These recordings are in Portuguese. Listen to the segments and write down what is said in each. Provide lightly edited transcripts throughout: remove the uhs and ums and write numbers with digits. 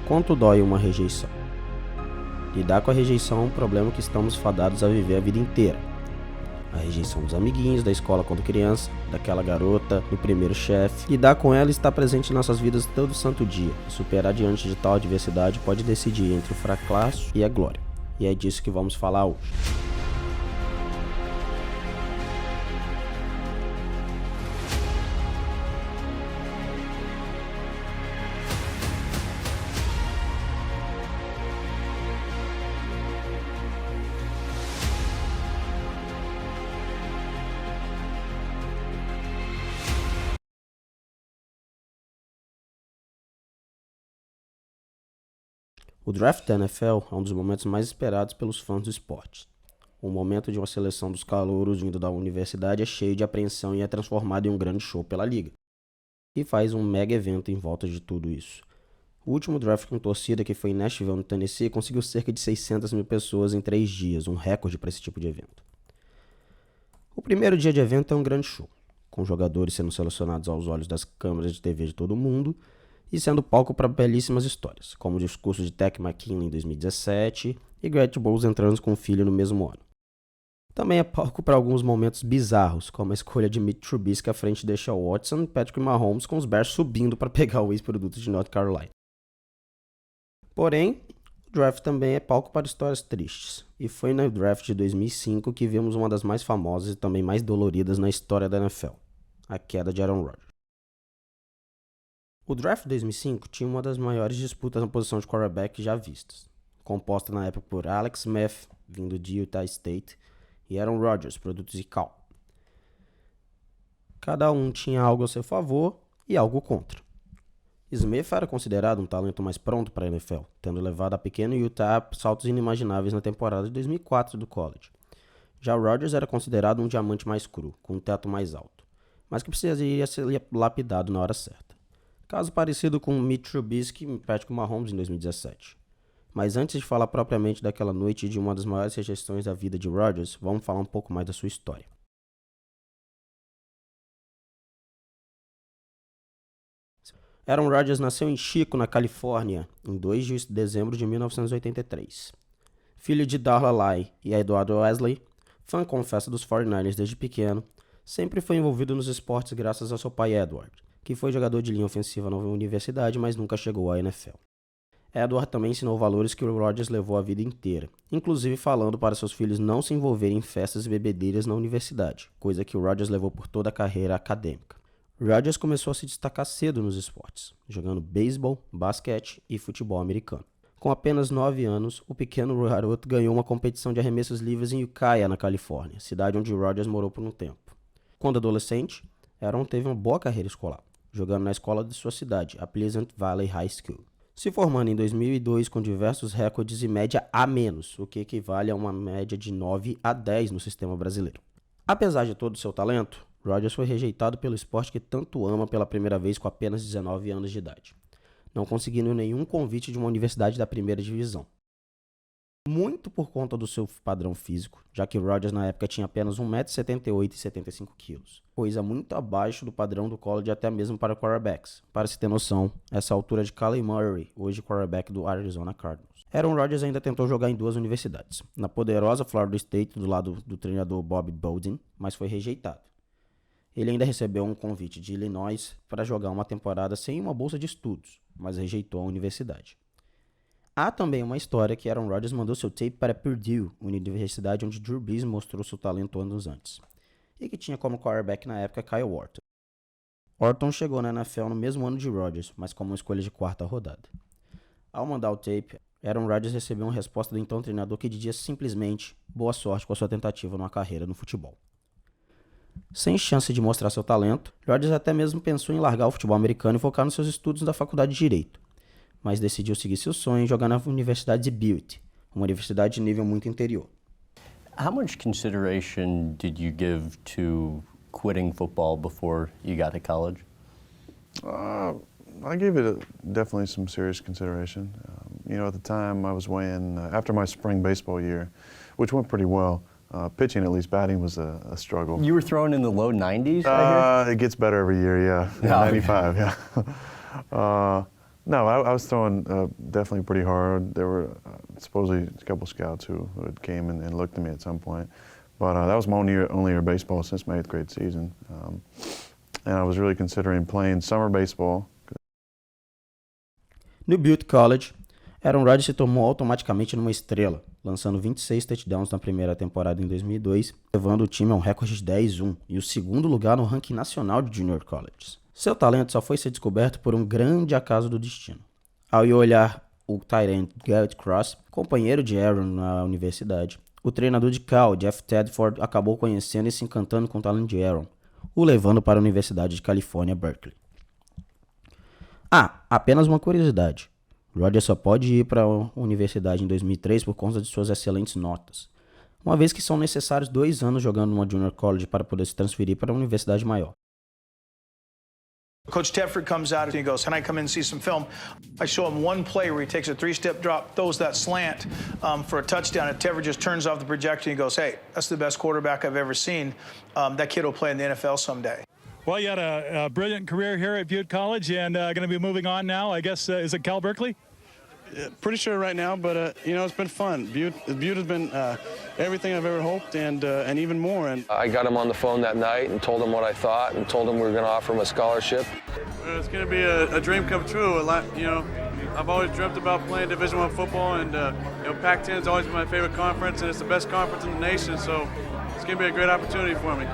Quanto dói uma rejeição? Lidar com a rejeição é um problema que estamos fadados a viver a vida inteira. A rejeição dos amiguinhos, da escola quando criança, daquela garota, do primeiro chefe. Lidar com ela está presente em nossas vidas todo santo dia. E superar diante de tal adversidade pode decidir entre o fracasso e a glória. E é disso que vamos falar hoje. O draft da NFL é um dos momentos mais esperados pelos fãs do esporte. O momento de uma seleção dos calouros vindo da universidade é cheio de apreensão e é transformado em um grande show pela liga, e faz um mega evento em volta de tudo isso. O último draft com torcida, que foi em Nashville, no Tennessee, conseguiu cerca de 600 mil pessoas em 3 dias, um recorde para esse tipo de evento. O primeiro dia de evento é um grande show, com jogadores sendo selecionados aos olhos das câmeras de TV de todo mundo, e sendo palco para belíssimas histórias, como o discurso de Tech McKinley em 2017 e Garrett Bowles entrando com o filho no mesmo ano. Também é palco para alguns momentos bizarros, como a escolha de Mitch Trubisky à frente de Deshaun Watson e Patrick Mahomes, com os Bears subindo para pegar o ex-produto de North Carolina. Porém, o draft também é palco para histórias tristes, e foi no draft de 2005 que vimos uma das mais famosas e também mais doloridas na história da NFL, a queda de Aaron Rodgers. O draft de 2005 tinha uma das maiores disputas na posição de quarterback já vistas, composta na época por Alex Smith, vindo de Utah State, e Aaron Rodgers, produto de Cal. Cada um tinha algo a seu favor e algo contra. Smith era considerado um talento mais pronto para a NFL, tendo levado a pequeno Utah a saltos inimagináveis na temporada de 2004 do college. Já Rodgers era considerado um diamante mais cru, com um teto mais alto, mas que precisaria ser lapidado na hora certa. Caso parecido com Mitch Trubisky e Patrick Mahomes em 2017. Mas antes de falar propriamente daquela noite e de uma das maiores rejeições da vida de Rodgers, vamos falar um pouco mais da sua história. Aaron Rodgers nasceu em Chico, na Califórnia, em 2 de dezembro de 1983. Filho de Darla Lai e Eduardo Wesley, fã confesso dos 49ers desde pequeno, sempre foi envolvido nos esportes graças ao seu pai Edward, que foi jogador de linha ofensiva na universidade, mas nunca chegou à NFL. Edward também ensinou valores que o Rodgers levou a vida inteira, inclusive falando para seus filhos não se envolverem em festas e bebedeiras na universidade, coisa que o Rodgers levou por toda a carreira acadêmica. Rodgers começou a se destacar cedo nos esportes, jogando beisebol, basquete e futebol americano. Com apenas 9 anos, o pequeno garoto ganhou uma competição de arremessos livres em Ukiah, na Califórnia, cidade onde Rodgers morou por um tempo. Quando adolescente, Aaron teve uma boa carreira escolar, jogando na escola de sua cidade, a Pleasant Valley High School, se formando em 2002 com diversos recordes e média A-, o que equivale a uma média de 9 a 10 no sistema brasileiro. Apesar de todo o seu talento, Rodgers foi rejeitado pelo esporte que tanto ama pela primeira vez com apenas 19 anos de idade, não conseguindo nenhum convite de uma universidade da primeira divisão. Muito por conta do seu padrão físico, já que Rodgers na época tinha apenas 1,78 m e 75 kg, coisa muito abaixo do padrão do college até mesmo para quarterbacks. Para se ter noção, essa altura de Kyler Murray, hoje quarterback do Arizona Cardinals. Aaron Rodgers ainda tentou jogar em 2 universidades, na poderosa Florida State do lado do treinador Bob Bowden, mas foi rejeitado. Ele ainda recebeu um convite de Illinois para jogar uma temporada sem uma bolsa de estudos, mas rejeitou a universidade. Há também uma história que Aaron Rodgers mandou seu tape para Purdue, uma universidade onde Drew Brees mostrou seu talento anos antes, e que tinha como quarterback na época Kyle Orton. Orton chegou na NFL no mesmo ano de Rodgers, mas como uma escolha de 4ª rodada. Ao mandar o tape, Aaron Rodgers recebeu uma resposta do então treinador que dizia simplesmente boa sorte com a sua tentativa numa carreira no futebol. Sem chance de mostrar seu talento, Rodgers até mesmo pensou em largar o futebol americano e focar nos seus estudos da faculdade de Direito, mas decidiu seguir seu sonho e jogar na Universidade de Butte, uma universidade de nível muito interior. How much consideration did you give to quitting football before you got to college? I gave it definitely some serious consideration. At the time I was weighing, after my spring baseball year, which went pretty well, pitching at least, batting was a struggle. You were throwing in the low 90s, I hear? It gets better every year, yeah. 95, yeah. No, I was throwing definitely pretty hard. There were supposedly a couple scouts who had came and looked at me at some point. But that was my only year of baseball since my 8th grade season. And I was really considering playing summer baseball. No Butte College, Aaron Rodgers se tornou automaticamente numa estrela, lançando 26 touchdowns na primeira temporada em 2002, levando o time a um recorde de 10-1 e o segundo lugar no ranking nacional de junior colleges. Seu talento só foi ser descoberto por um grande acaso do destino. Ao ir olhar o tight end Garrett Cross, companheiro de Aaron na universidade, o treinador de Cal, Jeff Tedford, acabou conhecendo e se encantando com o talento de Aaron, o levando para a Universidade de Califórnia, Berkeley. Apenas uma curiosidade. Rodgers só pode ir para a universidade em 2003 por conta de suas excelentes notas, uma vez que são necessários 2 anos jogando numa junior college para poder se transferir para uma universidade maior. Coach Tedford comes out and he goes, "Can I come in and see some film?" I show him one play where he takes a 3-step drop, throws that slant for a touchdown, and Tedford just turns off the projector and he goes, "Hey, that's the best quarterback I've ever seen. That kid will play in the NFL someday." Well, you had a brilliant career here at Butte College and going to be moving on now, I guess, is it Cal Berkeley? Pretty sure right now, but it's been fun. Butte has been everything I've ever hoped and even more. And I got him on the phone that night and told him what I thought and told him we were going to offer him a scholarship. It's going to be a dream come true. I've always dreamt about playing Division I football, and Pac-10 has always been my favorite conference, and it's the best conference in the nation. So it's going to be a great opportunity for me.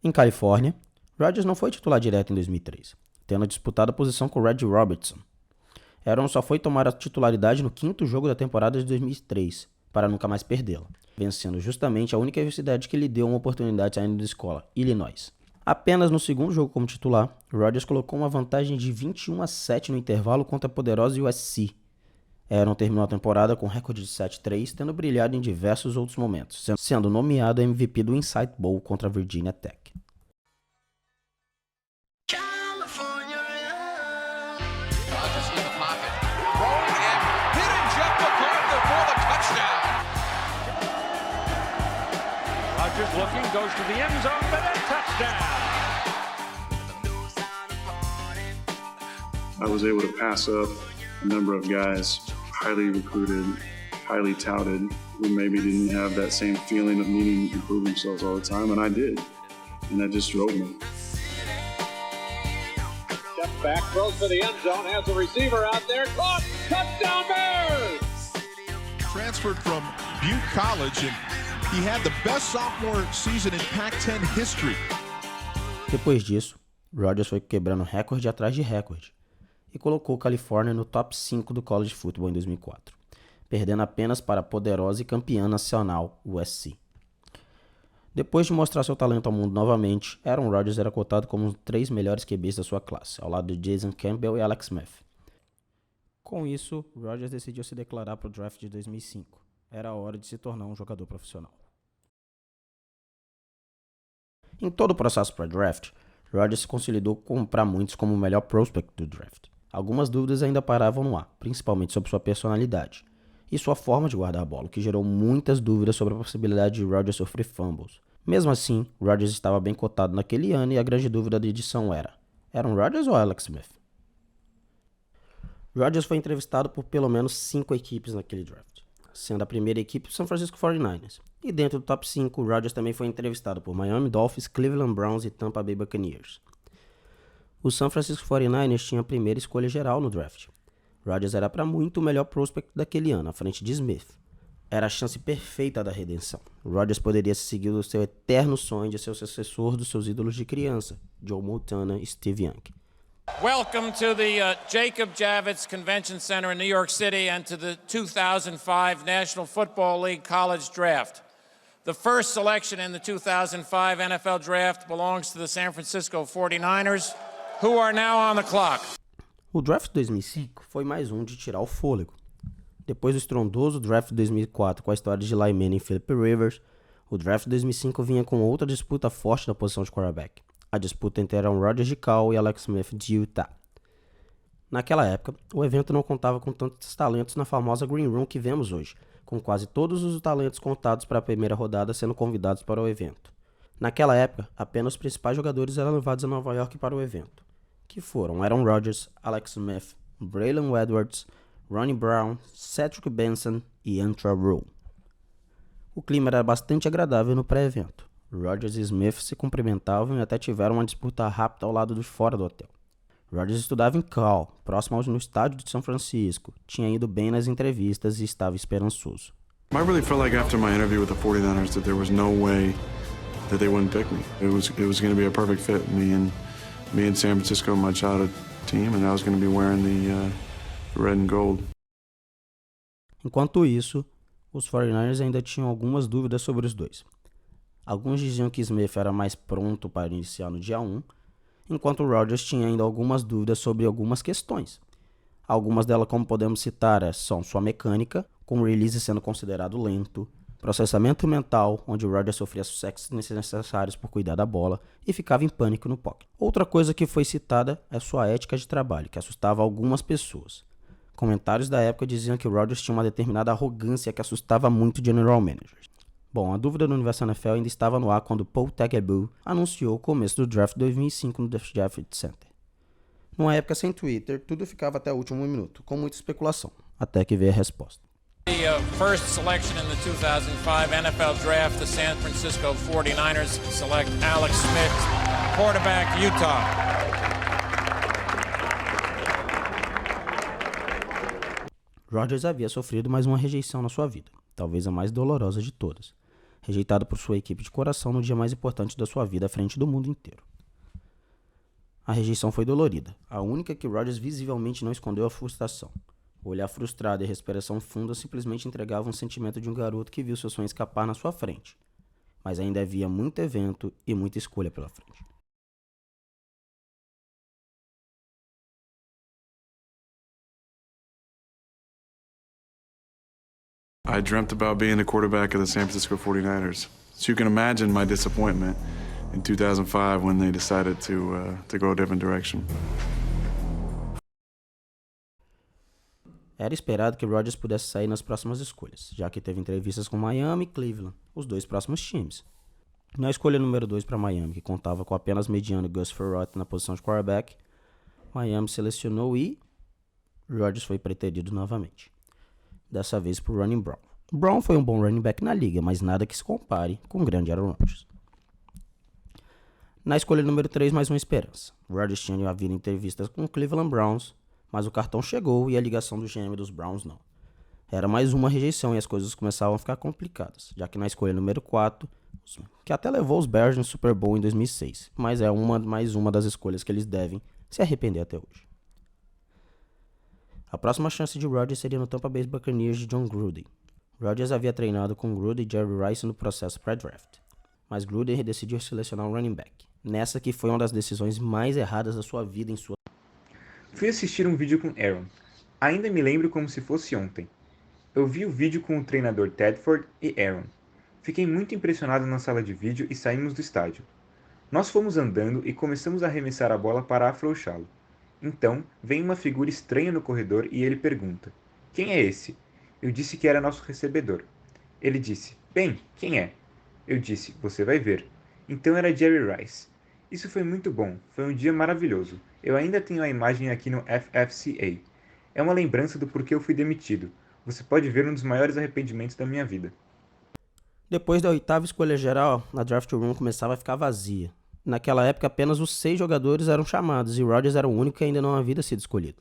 Em Califórnia, Rodgers não foi titular direto em 2003, tendo disputado a posição com Reggie Robertson. Aaron só foi tomar a titularidade no 5º jogo da temporada de 2003, para nunca mais perdê-la, vencendo justamente a única universidade que lhe deu uma oportunidade saindo da escola, Illinois. Apenas no 2º jogo como titular, Rodgers colocou uma vantagem de 21-7 no intervalo contra a poderosa USC. Aaron terminou a temporada com recorde de 7-3, tendo brilhado em diversos outros momentos, sendo nomeado MVP do Insight Bowl contra a Virginia Tech. Rodgers looking, goes to the end zone, but a touchdown. I was able to pass up a number of guys, highly recruited, highly touted, who maybe didn't have that same feeling of needing to improve themselves all the time, and I did. And that just drove me. Step back, throws for the end zone, has a receiver out there, caught, touchdown Bears! Transferred from Butte College, and he had the best sophomore season in Pac-10 history. Depois disso, Rodgers foi quebrando recorde atrás de recorde e colocou Califórnia no top 5 do college football em 2004, perdendo apenas para a poderosa e campeã nacional USC. Depois de mostrar seu talento ao mundo novamente, Aaron Rodgers era cotado como um dos 3 melhores QBs da sua classe, ao lado de Jason Campbell e Alex Smith. Com isso, Rodgers decidiu se declarar para o draft de 2005. Era a hora de se tornar um jogador profissional. Em todo o processo pré-draft, Rodgers se consolidou para muitos como o melhor prospect do draft. Algumas dúvidas ainda paravam no ar, principalmente sobre sua personalidade e sua forma de guardar a bola, o que gerou muitas dúvidas sobre a possibilidade de Rodgers sofrer fumbles. Mesmo assim, Rodgers estava bem cotado naquele ano e a grande dúvida da edição era: Aaron Rodgers ou Alex Smith? Rodgers foi entrevistado por pelo menos 5 equipes naquele draft, sendo a primeira equipe o San Francisco 49ers. E dentro do top 5, Rodgers também foi entrevistado por Miami Dolphins, Cleveland Browns e Tampa Bay Buccaneers. O San Francisco 49ers tinha a primeira escolha geral no draft. Rodgers era para muito o melhor prospect daquele ano, à frente de Smith. Era a chance perfeita da redenção. Rodgers poderia seguir o seu eterno sonho de ser o sucessor dos seus ídolos de criança, Joe Montana e Steve Young. Welcome to the Jacob Javits Convention Center in New York City and to the 2005 National Football League College Draft. The first selection in the 2005 NFL Draft belongs to the San Francisco 49ers, who are now on the clock. O draft de 2005 foi mais um de tirar o fôlego. Depois do estrondoso draft de 2004 com a história de Eli Manning e Philip Rivers, o draft de 2005 vinha com outra disputa forte na posição de quarterback. A disputa entre Aaron Rodgers de Cal e Alex Smith de Utah. Naquela época, o evento não contava com tantos talentos na famosa Green Room que vemos hoje, com quase todos os talentos contados para a primeira rodada sendo convidados para o evento. Naquela época, apenas os principais jogadores eram levados a Nova York para o evento, que foram Aaron Rodgers, Alex Smith, Braylon Edwards, Ronnie Brown, Cedric Benson e Antrell Rowe. O clima era bastante agradável no pré-evento. Rodgers e Smith se cumprimentavam e até tiveram uma disputa rápida ao lado de fora do hotel. Rodgers estudava em Cal, próximo no estádio de São Francisco, tinha ido bem nas entrevistas e estava esperançoso. I really felt like after my interview with the 49ers that there was no way that they wouldn't pick me. It was going to be a perfect fit. Me and San Francisco, my childhood team, and I was going to be wearing the red and gold. Enquanto isso, os 49ers ainda tinham algumas dúvidas sobre os dois. Alguns diziam que Smith era mais pronto para iniciar no dia 1, enquanto Rodgers tinha ainda algumas dúvidas sobre algumas questões. Algumas delas, como podemos citar, são sua mecânica, com o release sendo considerado lento, processamento mental, onde Rodgers sofria sacks desnecessários por cuidar da bola e ficava em pânico no pocket. Outra coisa que foi citada é sua ética de trabalho, que assustava algumas pessoas. Comentários da época diziam que Rodgers tinha uma determinada arrogância que assustava muito general managers. Bom, a dúvida do universo NFL ainda estava no ar quando Paul Tagliabue anunciou o começo do draft 2005 no Javits Center. Numa época sem Twitter, tudo ficava até o último minuto, com muita especulação, até que veio a resposta. The first selection in the 2005 NFL Draft, the San Francisco 49ers select Alex Smith, quarterback, Utah. Rodgers havia sofrido mais uma rejeição na sua vida, talvez a mais dolorosa de todas. Rejeitado por sua equipe de coração no dia mais importante da sua vida à frente do mundo inteiro. A rejeição foi dolorida, a única que Rodgers visivelmente não escondeu a frustração. O olhar frustrado e a respiração funda simplesmente entregavam um sentimento de um garoto que viu seu sonho escapar na sua frente. Mas ainda havia muito evento e muita escolha pela frente. I dreamt about being the quarterback of the San Francisco 49ers. So you can imagine my disappointment in 2005 when they decided to go a different direction. Era esperado que Rodgers pudesse sair nas próximas escolhas, já que teve entrevistas com Miami e Cleveland, os dois próximos times. Na escolha número 2 para Miami, que contava com apenas mediano Gus Frerotte na posição de quarterback, Miami selecionou e Rodgers foi preterido novamente. Dessa vez por Ronnie Brown. Brown foi um bom running back na liga, mas nada que se compare com o grande Aaron Rodgers. Na escolha número 3, mais uma esperança. Rodgers tinha havido entrevistas com o Cleveland Browns, mas o cartão chegou e a ligação do GM dos Browns não. Era mais uma rejeição e as coisas começavam a ficar complicadas, já que na escolha número 4, que até levou os Bears no Super Bowl em 2006, mas é mais uma das escolhas que eles devem se arrepender até hoje. A próxima chance de Rodgers seria no Tampa Bay Buccaneers de John Gruden. Rodgers havia treinado com Gruden e Jerry Rice no processo pré-draft, mas Gruden decidiu selecionar um running back, nessa que foi uma das decisões mais erradas da sua vida em sua... Fui assistir um vídeo com Aaron. Ainda me lembro como se fosse ontem. Eu vi o vídeo com o treinador Tedford e Aaron. Fiquei muito impressionado na sala de vídeo e saímos do estádio. Nós fomos andando e começamos a arremessar a bola para afrouxá-lo. Então, vem uma figura estranha no corredor e ele pergunta: "Quem é esse?" Eu disse que era nosso recebedor. Ele disse: "Bem, quem é?" Eu disse: "Você vai ver." Então era Jerry Rice. Isso foi muito bom, foi um dia maravilhoso. Eu ainda tenho a imagem aqui no FFCA. É uma lembrança do porquê eu fui demitido. Você pode ver um dos maiores arrependimentos da minha vida. Depois da 8ª escolha geral, a draft room começava a ficar vazia. Naquela época, apenas os 6 jogadores eram chamados e Rodgers era o único que ainda não havia sido escolhido.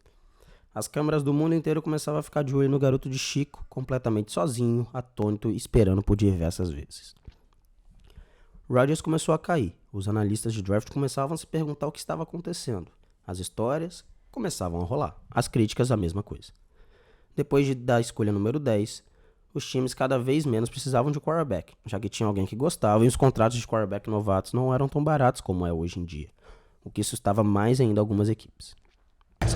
As câmeras do mundo inteiro começavam a ficar de olho no garoto de Chico, completamente sozinho, atônito, esperando por diversas vezes. Rodgers começou a cair. Os analistas de draft começavam a se perguntar o que estava acontecendo. As histórias começavam a rolar. As críticas, a mesma coisa. Depois da escolha número 10, os times cada vez menos precisavam de quarterback, já que tinha alguém que gostava e os contratos de quarterback novatos não eram tão baratos como é hoje em dia, o que assustava mais ainda algumas equipes.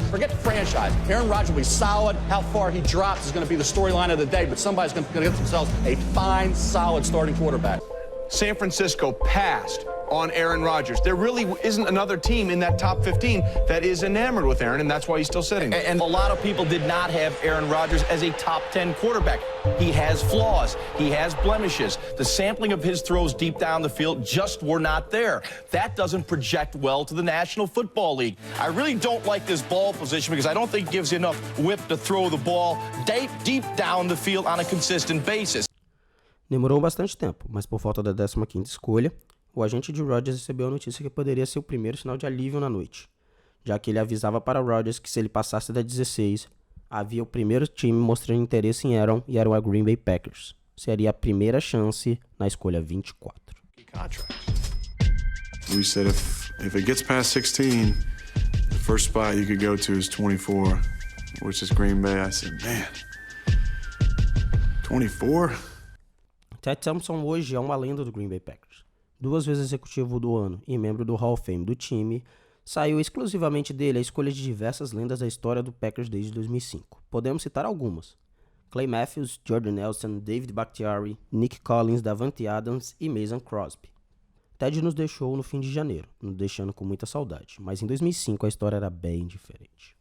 Forget the franchise. Aaron Rodgers will be solid. How far he drops is going to be the storyline of the day, but somebody's going to get themselves a fine, solid starting quarterback. San Francisco passed on Aaron Rodgers. There really isn't another team in that top 15 that is enamored with Aaron, and that's why he's still sitting. And a lot of people did not have Aaron Rodgers as a top 10 quarterback. He has flaws. He has blemishes. The sampling of his throws deep down the field just were not there. That doesn't project well to the National Football League. I really don't like this ball position because I don't think it gives you enough whip to throw the ball deep down the field on a consistent basis. Demorou bastante tempo, mas por falta da 15ª escolha, o agente de Rodgers recebeu a notícia que poderia ser o primeiro sinal de alívio na noite, já que ele avisava para Rodgers que se ele passasse da 16, havia o primeiro time mostrando interesse em Aaron e era o Green Bay Packers. Seria a primeira chance na escolha 24. We said if it gets past 16, the first spot you could go to is 24, which is Green Bay. I said, man, 24? Ted Thompson hoje é uma lenda do Green Bay Packers. 2 vezes executivo do ano e membro do Hall of Fame do time, saiu exclusivamente dele a escolha de diversas lendas da história do Packers desde 2005. Podemos citar algumas: Clay Matthews, Jordan Nelson, David Bakhtiari, Nick Collins, Davante Adams e Mason Crosby. Ted nos deixou no fim de janeiro, nos deixando com muita saudade, mas em 2005 a história era bem diferente.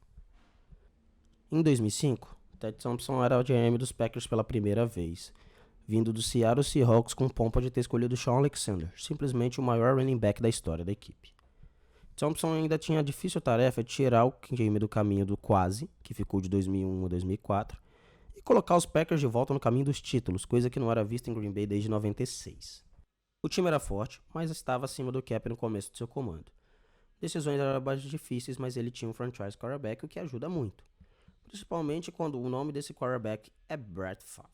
Em 2005, Ted Thompson era o GM dos Packers pela primeira vez, vindo do Seattle Seahawks com pompa de ter escolhido Shaun Alexander, simplesmente o maior running back da história da equipe. Thompson ainda tinha a difícil tarefa de tirar o time do caminho do quase, que ficou de 2001 a 2004, e colocar os Packers de volta no caminho dos títulos, coisa que não era vista em Green Bay desde 96. O time era forte, mas estava acima do cap no começo do seu comando. Decisões eram mais difíceis, mas ele tinha um franchise quarterback, o que ajuda muito, principalmente quando o nome desse quarterback é Brett Favre.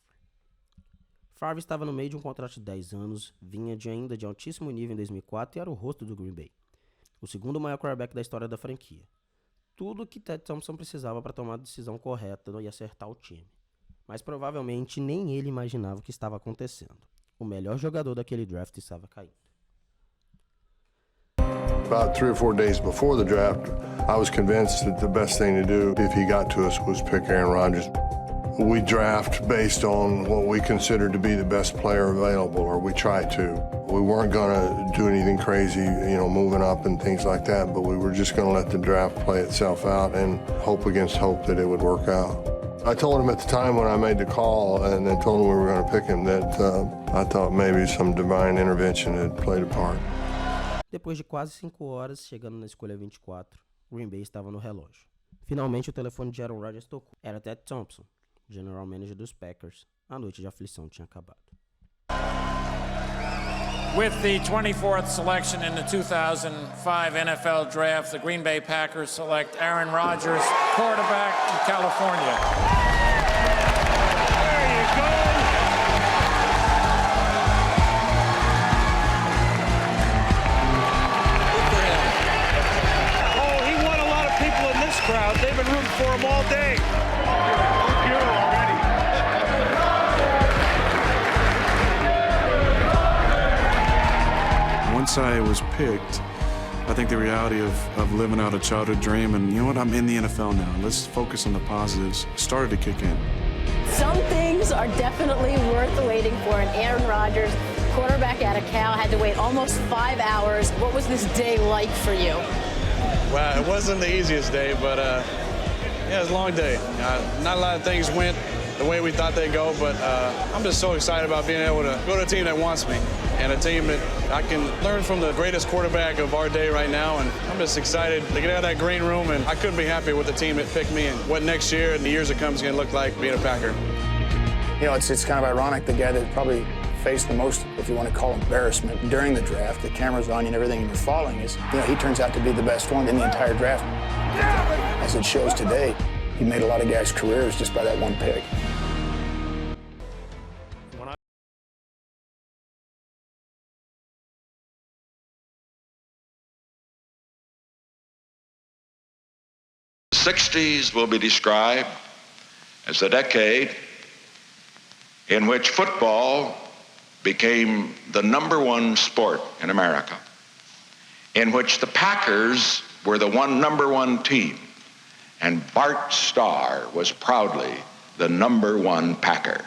Favre estava no meio de um contrato de 10 anos, vinha ainda de altíssimo nível em 2004 e era o rosto do Green Bay, o segundo maior quarterback da história da franquia. Tudo que Ted Thompson precisava para tomar a decisão correta e acertar o time. Mas provavelmente nem ele imaginava o que estava acontecendo. O melhor jogador daquele draft estava caindo. About 3 or 4 days before the draft, I was convinced that the best thing to do if he got to us was pick Aaron Rodgers. We draft based on what we consider to be the best player available, or we try to. We weren't going to do anything crazy, moving up and things like that, but we were just going to let the draft play itself out and hope against hope that it would work out. I told him at the time when I made the call and then told him we were going to pick him that I thought maybe some divine intervention had played a part. Depois de quase 5 horas, chegando na escolha 24, Green Bay estava no relógio. Finalmente o telefone de Aaron Rodgers tocou. Era Ted Thompson, general manager dos Packers. A noite de aflição tinha acabado. With the 24th selection in the 2005 NFL Draft, the Green Bay Packers select Aaron Rodgers, quarterback from California. There you go. Good for him. Oh, he won a lot of people in this crowd. They've been rooting for him all day. Once I was picked, I think the reality of living out a childhood dream and, you know what, I'm in the NFL now. Let's focus on the positives. Started to kick in. Some things are definitely worth waiting for. And Aaron Rodgers, quarterback out of Cal, had to wait almost 5 hours. What was this day like for you? Well, it wasn't the easiest day, but yeah, it was a long day. Not a lot of things went the way we thought they'd go, but I'm just so excited about being able to go to a team that wants me and a team that I can learn from the greatest quarterback of our day right now, and I'm just excited to get out of that green room, and I couldn't be happier with the team that picked me and what next year and the years to come is going to look like being a Packer. It's kind of ironic, the guy that probably faced the most, if you want to call embarrassment, during the draft, the camera's on you and everything, and you're falling, is, he turns out to be the best one in the entire draft. As it shows today, he made a lot of guys' careers just by that one pick. The 60s will be described as the decade in which football became the #1 sport in America, in which the Packers were the #1 team, and Bart Starr was proudly the #1 Packer.